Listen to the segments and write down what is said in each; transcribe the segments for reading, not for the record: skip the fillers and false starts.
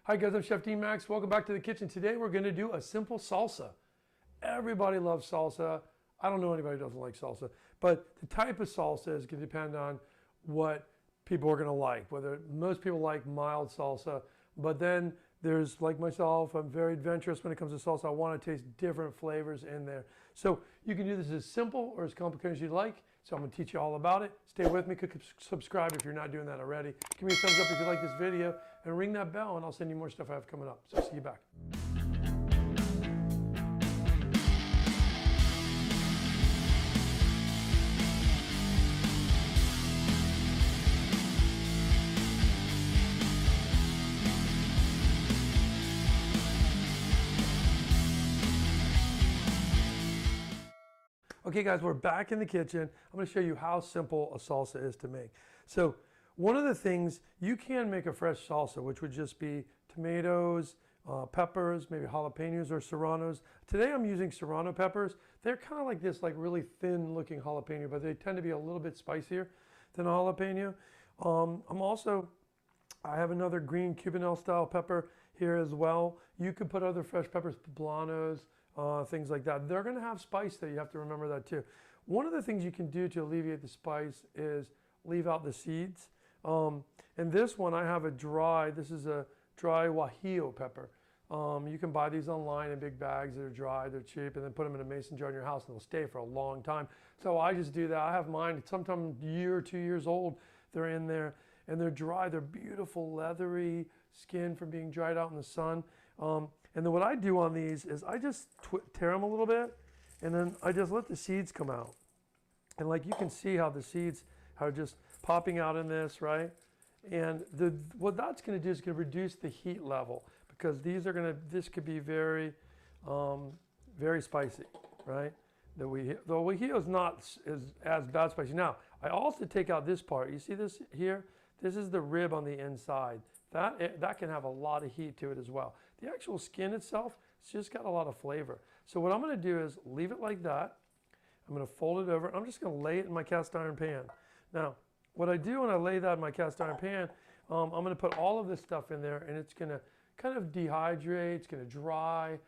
Hi guys, I'm Chef D-Max. Welcome back to the kitchen. Today we're going to do a simple salsa. Everybody loves salsa. I don't know anybody who doesn't like salsa, but the type of salsa is going to depend on what people are going to like. Whether most people like mild salsa, but then there's, like myself, I'm very adventurous when it comes to salsa. I want to taste different flavors in there. So you can do this as simple or as complicated as you'd like. So I'm going to teach you all about it. Stay with me. Click subscribe if you're not doing that already. Give me a thumbs up if you like this video and ring that bell and I'll send you more stuff I have coming up. So see you back. Okay guys, we're back in the kitchen. I'm going to show you how simple a salsa is to make. So one of the things, you can make a fresh salsa, which would just be tomatoes, peppers, maybe jalapenos or serranos. Today I'm using serrano peppers. They're kind of like this, like really thin looking jalapeno, but they tend to be a little bit spicier than a jalapeno. I have another green cubanelle style pepper here as well. You could put other fresh peppers, poblanos, things like that. They're going to have spice though. You have to remember that too. One of the things you can do to alleviate the spice is leave out the seeds. And this one I have this is a dry Guajillo pepper. You can buy these online in big bags. They're dry, they're cheap, and then put them in a mason jar in your house and they'll stay for a long time. So I just do that. I have mine sometimes a year or 2 years old. They're in there and they're dry. They're beautiful, leathery skin from being dried out in the sun. And then what I do on these is I just tear them a little bit and then I just let the seeds come out. And like you can see how the seeds are just popping out in this, right? And what that's going to do is going to reduce the heat level because this could be very, very spicy, right? The Guajillo is not as bad spicy. Now, I also take out this part. You see this here? This is the rib on the inside. That can have a lot of heat to it as well. The actual skin itself, it's just got a lot of flavor. So what I'm going to do is leave it like that. I'm going to fold it over. I'm just going to lay it in my cast iron pan. Now, what I do when I lay that in my cast iron pan, I'm going to put all of this stuff in there and it's going to kind of dehydrate, it's going to dry,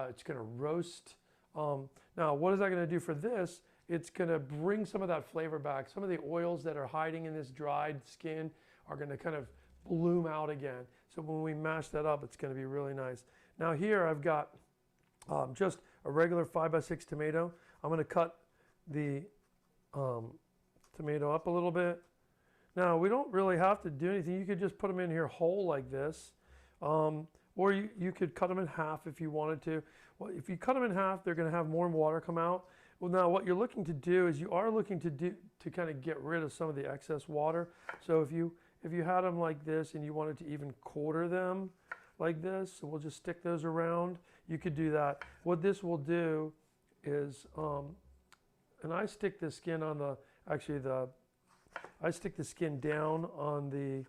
it's going to roast. Now, what is that going to do for this? It's going to bring some of that flavor back. Some of the oils that are hiding in this dried skin are going to kind of bloom out again. So when we mash that up, it's going to be really nice. Now here I've got just a regular 5x6 tomato. I'm going to cut the tomato up a little bit. Now we don't really have to do anything. You could just put them in here whole like this. Or you could cut them in half if you wanted to. Well, if you cut them in half, they're going to have more water come out. Well, now what you're looking to do is you are looking to kind of get rid of some of the excess water. So if you had them like this and you wanted to even quarter them like this, so we'll just stick those around, you could do that. What this will do is, and I stick the skin on I stick the skin down on the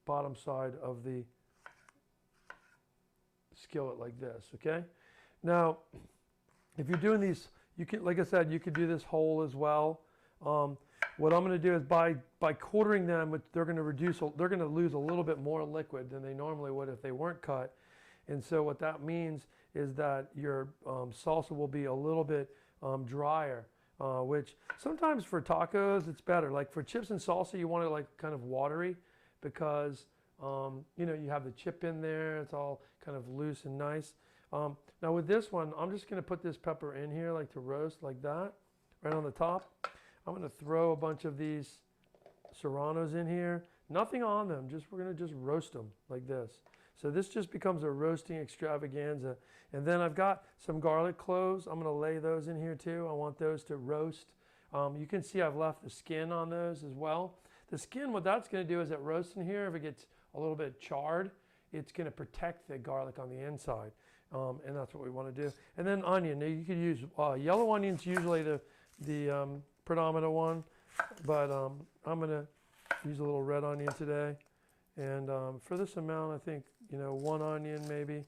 bottom side of the skillet like this, okay? Now, if you're doing these, you can, like I said, you could do this whole as well. What I'm going to do is by quartering them, they're going to lose a little bit more liquid than they normally would if they weren't cut. And so what that means is that your salsa will be a little bit drier, which sometimes for tacos it's better. Like for chips and salsa, you want it like kind of watery because you know, you have the chip in there, it's all kind of loose and nice. Now with this one, I'm just going to put this pepper in here like to roast like that, right on the top. I'm going to throw a bunch of these serranos in here. Nothing on them, we're going to just roast them like this. So this just becomes a roasting extravaganza. And then I've got some garlic cloves. I'm going to lay those in here too. I want those to roast. You can see I've left the skin on those as well. The skin, what that's going to do is it roasts in here. If it gets a little bit charred, it's going to protect the garlic on the inside. And that's what we want to do. And then onion. Now you could use yellow onions, usually the predominant one, but I'm going to use a little red onion today. And for this amount, I think, you know, one onion maybe.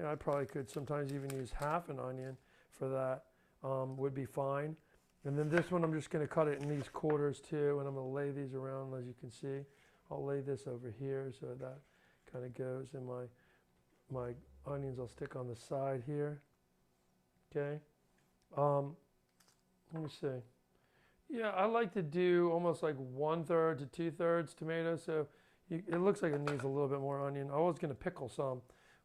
I probably could sometimes even use half an onion for that, would be fine. And then this one, I'm just going to cut it in these quarters too, and I'm going to lay these around as you can see. I'll lay this over here so that kind of goes in my onions. I'll stick on the side here. Okay. Let me see. Yeah, I like to do almost like 1/3 to 2/3 tomato. So it looks like it needs a little bit more onion. I was going to pickle some,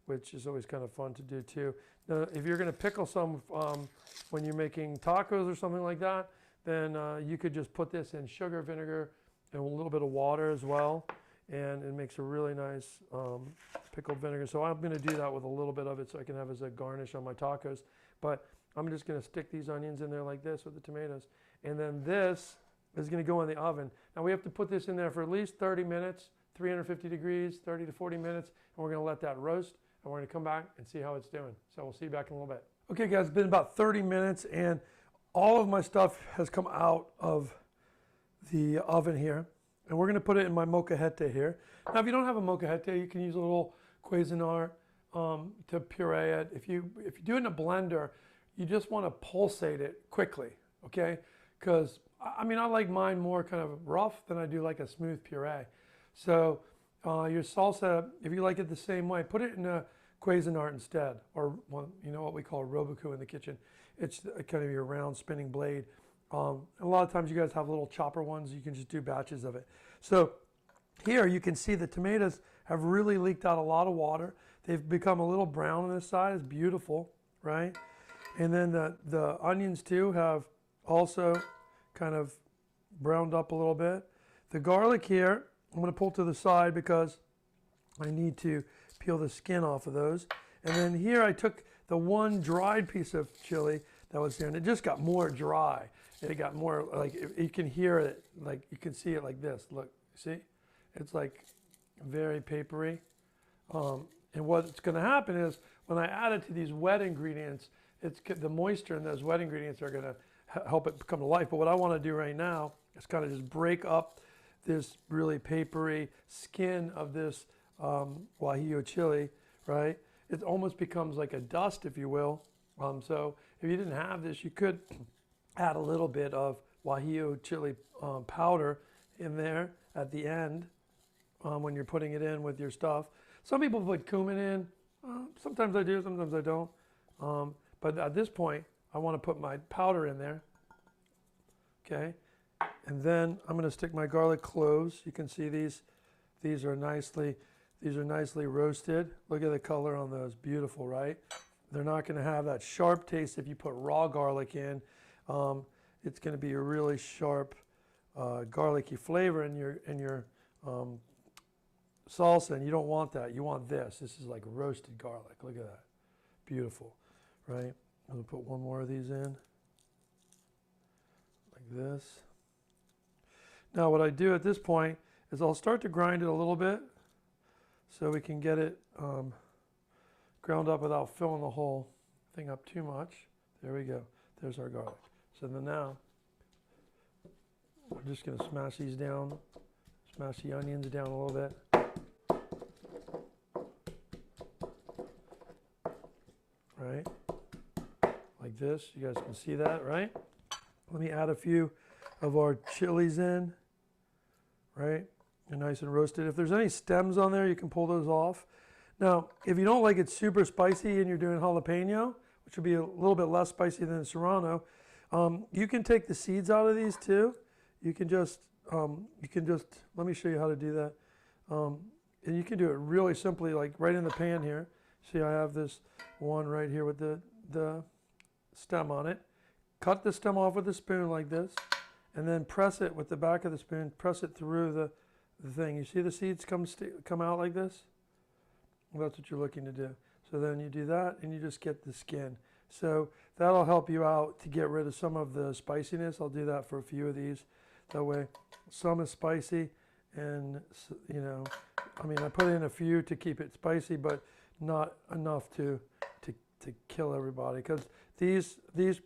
which is always kind of fun to do too. Now, if you're going to pickle some when you're making tacos or something like that, then you could just put this in sugar, vinegar, and a little bit of water as well. And it makes a really nice pickled vinegar. So I'm going to do that with a little bit of it so I can have as a garnish on my tacos. But I'm just going to stick these onions in there like this with the tomatoes. And then this is going to go in the oven. Now we have to put this in there for at least 30 minutes, 350 degrees, 30 to 40 minutes. And we're going to let that roast. And we're going to come back and see how it's doing. So we'll see you back in a little bit. Okay guys, it's been about 30 minutes and all of my stuff has come out of the oven here. And we're going to put it in my molcajete here. Now if you don't have a molcajete, you can use a little Cuisinart to puree it. If you do it in a blender, you just want to pulsate it quickly, okay? Because I mean, I like mine more kind of rough than I do like a smooth puree. So your salsa, if you like it the same way, put it in a Cuisinart instead, or you know what we call a Roboku in the kitchen. It's kind of your round spinning blade. A lot of times you guys have little chopper ones. You can just do batches of it. So here you can see the tomatoes have really leaked out a lot of water. They've become a little brown on this side. It's beautiful, right? And then the onions too have also kind of browned up a little bit. The garlic here, I'm going to pull to the side because I need to peel the skin off of those. And then here I took the one dried piece of chili that was there, and it just got more dry. It got more like, you can hear it, like you can see it like this. Look, see? It's like very papery. And what's going to happen is when I add it to these wet ingredients, the moisture in those wet ingredients are going to help it come to life. But what I want to do right now is kind of just break up this really papery skin of this Guajillo chili, right? It almost becomes like a dust, if you will. So if you didn't have this, you could add a little bit of Guajillo chili powder in there at the end when you're putting it in with your stuff. Some people put cumin in. Sometimes I do, sometimes I don't. But at this point, I want to put my powder in there. Okay. And then I'm going to stick my garlic cloves. You can see these are nicely roasted. Look at the color on those. Beautiful, right? They're not going to have that sharp taste if you put raw garlic in. It's going to be a really sharp garlicky flavor in your salsa, and you don't want that. You want this. This is like roasted garlic. Look at that. Beautiful, right? I'm going to put one more of these in like this. Now what I do at this point is I'll start to grind it a little bit so we can get it ground up without filling the whole thing up too much. There we go. There's our garlic. So then now we're just going to smash these down, smash the onions down a little bit. Right? Like this. You guys can see that, right? Let me add a few of our chilies in. Right? They're nice and roasted. If there's any stems on there, you can pull those off. Now, if you don't like it super spicy and you're doing jalapeno, which would be a little bit less spicy than serrano, you can take the seeds out of these too. You can just, let me show you how to do that. And you can do it really simply, like right in the pan here. See, I have this one right here with the stem on it. Cut the stem off with a spoon like this, and then press it with the back of the spoon, press it through the thing. You see the seeds come out like this? Well, that's what you're looking to do. So then you do that, and you just get the skin. So that'll help you out to get rid of some of the spiciness. I'll do that for a few of these. That way, some is spicy, and you know, I mean, I put in a few to keep it spicy, but not enough to kill everybody, because these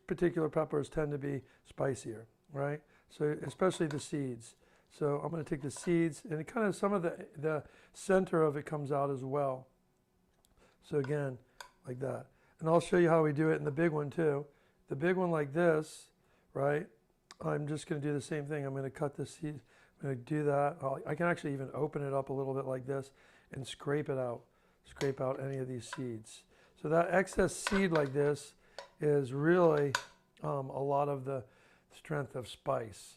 particular peppers tend to be spicier, right? So especially the seeds. So I'm going to take the seeds, and it kind of some of the center of it comes out as well. So again, like that. And I'll show you how we do it in the big one too. The big one like this, right? I'm just going to do the same thing. I'm going to cut the seeds. I'm going to do that. I can actually even open it up a little bit like this, and scrape it out. Scrape out any of these seeds. So that excess seed like this is really a lot of the strength of spice.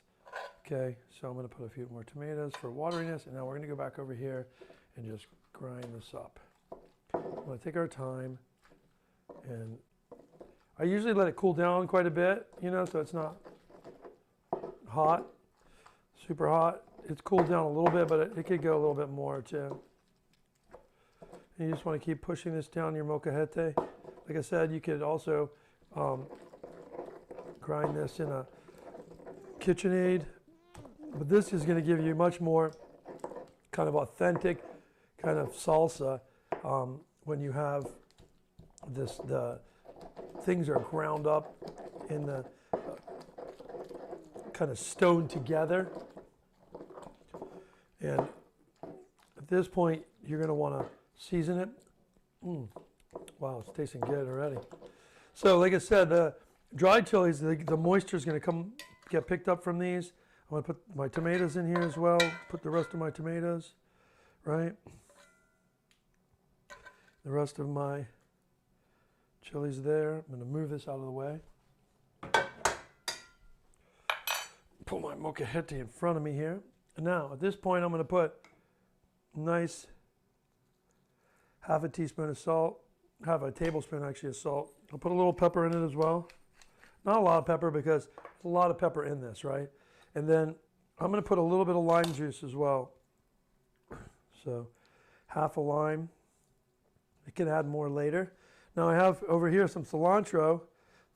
Okay, so I'm going to put a few more tomatoes for wateriness, and now we're going to go back over here and just grind this up. I'm going to take our time, and I usually let it cool down quite a bit, so it's not hot, super hot. It's cooled down a little bit, but it could go a little bit more too. And you just want to keep pushing this down your molcajete. Like I said, you could also grind this in a KitchenAid, but this is going to give you much more kind of authentic kind of salsa when you have this, the things are ground up in the kind of stoned together. And at this point, you're going to want to season it. Wow, it's tasting good already. So like I said, the dried chilies, the moisture is going to get picked up from these. I'm going to put my tomatoes in here as well. Put the rest of my tomatoes, right? The rest of my chilies there. I'm going to move this out of the way. Put my molcajete in front of me here. And now, at this point, I'm going to put nice half a teaspoon of salt, half a tablespoon actually of salt. I'll put a little pepper in it as well. Not a lot of pepper because there's a lot of pepper in this, right? And then I'm going to put a little bit of lime juice as well. So half a lime. I can add more later. Now I have over here some cilantro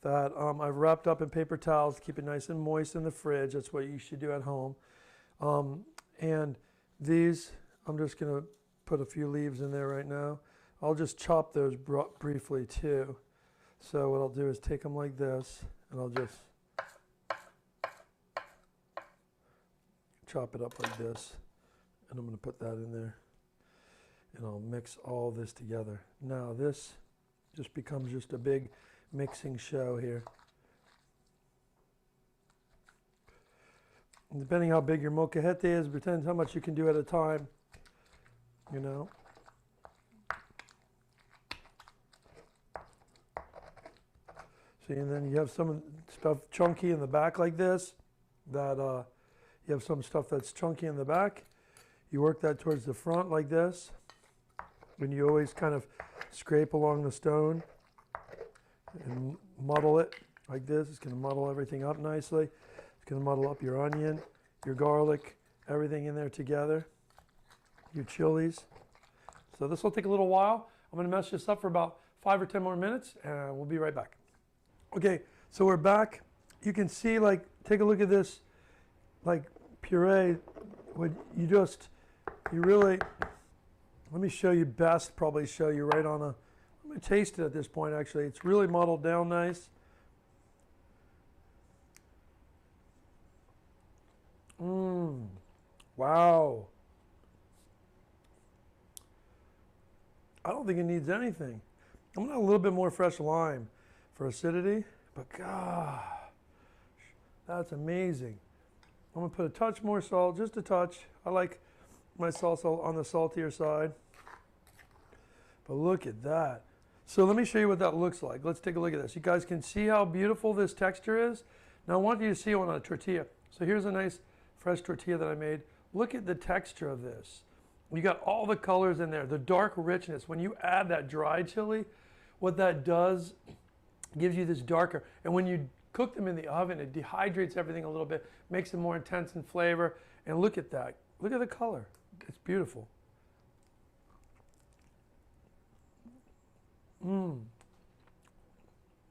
that I've wrapped up in paper towels to keep it nice and moist in the fridge. That's what you should do at home. And these, I'm just going to put a few leaves in there right now. I'll just chop those briefly too. So what I'll do is take them like this, and I'll just chop it up like this, and I'm going to put that in there, and I'll mix all this together. Now this just becomes just a big mixing show here. And depending how big your molcajete is, depends how much you can do at a time, See, and then you have some stuff chunky in the back like this, that you have some stuff that's chunky in the back. You work that towards the front like this, and you always kind of scrape along the stone and muddle it like this. It's going to muddle everything up nicely. It's going to muddle up your onion, your garlic, everything in there together, your chilies. So this will take a little while. I'm going to mess this up for about 5 or 10 more minutes, and we'll be right back. Okay, so we're back. You can see, take a look at this, puree. You really, let me show you best, probably show you right on I'm going to taste it at this point, actually. It's really muddled down nice. Wow. I don't think it needs anything. I'm going to add a little bit more fresh lime for acidity, but gosh, that's amazing. I'm going to put a touch more salt, just a touch. I like my salsa on the saltier side. But look at that. So let me show you what that looks like. Let's take a look at this. You guys can see how beautiful this texture is. Now I want you to see it on a tortilla. So here's a nice fresh tortilla that I made. Look at the texture of this. You got all the colors in there, the dark richness. When you add that dry chili, what that does, gives you this darker. And when you cook them in the oven, it dehydrates everything a little bit, makes them more intense in flavor. And look at that. Look at the color. It's beautiful.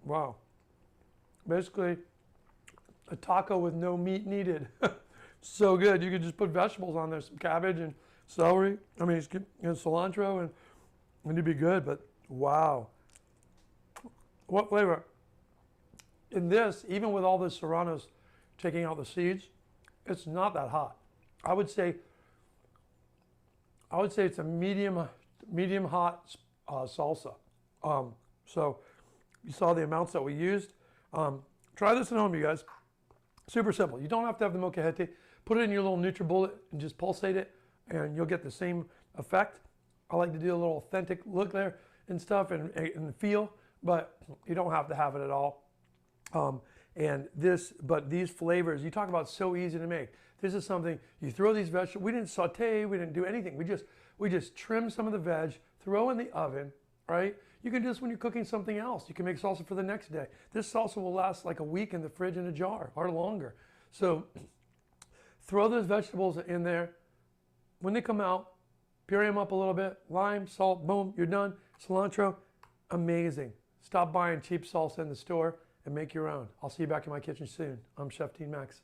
Wow. Basically, a taco with no meat needed. So good. You could just put vegetables on there, some cabbage and celery. Cilantro, and it'd be good. But wow. What flavor? In this, even with all the serranos taking out the seeds, it's not that hot. I would say it's a medium hot salsa. So you saw the amounts that we used. Try this at home, you guys. Super simple. You don't have to have the molcajete. Put it in your little NutriBullet and just pulsate it, and you'll get the same effect. I like to do a little authentic look there and stuff and feel, but you don't have to have it at all. But these flavors, you talk about so easy to make. This is something, you throw these vegetables, we didn't saute, we didn't do anything. We just trim some of the veg, throw in the oven, right? You can do this when you're cooking something else. You can make salsa for the next day. This salsa will last like a week in the fridge in a jar or longer. So throw those vegetables in there. When they come out, puree them up a little bit, lime, salt, boom, you're done. Cilantro, amazing. Stop buying cheap salsa in the store and make your own. I'll see you back in my kitchen soon. I'm Chef Dean Max.